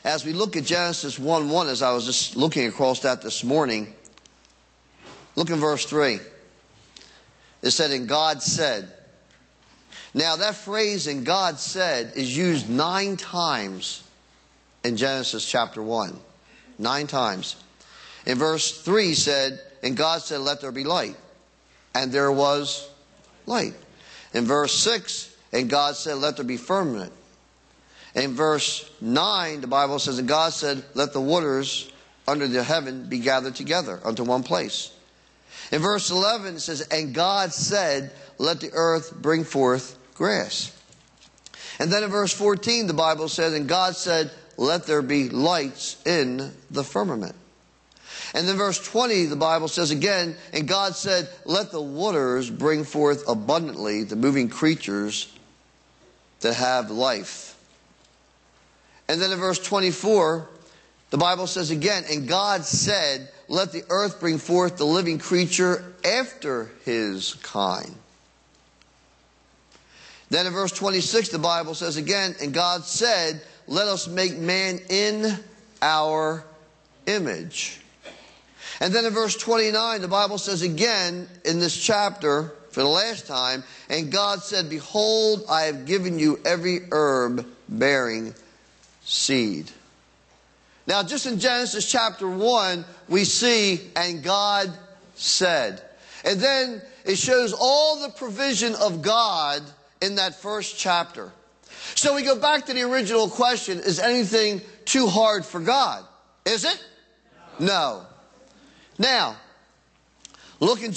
as we look at Genesis 1:1, as I was just looking across that this morning, look in verse 3. It said, and God said. Now that phrase, and God said, is used 9 times in Genesis chapter 1. 9 times. In verse 3 said, and God said, let there be light. And there was light. In verse 6, and God said, let there be firmament. In verse 9, the Bible says, and God said, let the waters under the heaven be gathered together unto one place. In verse 11, it says, and God said, let the earth bring forth grass. And then in verse 14, the Bible says, and God said, let there be lights in the firmament. And then verse 20, the Bible says again, and God said, let the waters bring forth abundantly the moving creatures that have life. And then in verse 24, the Bible says again, and God said, let the earth bring forth the living creature after his kind. Then in verse 26, the Bible says again, and God said, let us make man in our image. And then in verse 29, the Bible says again in this chapter, for the last time, and God said, behold, I have given you every herb bearing seed. Now, just in Genesis chapter 1, we see, and God said. And then it shows all the provision of God in that first chapter. So we go back to the original question, is anything too hard for God? Is it? No. Now, look in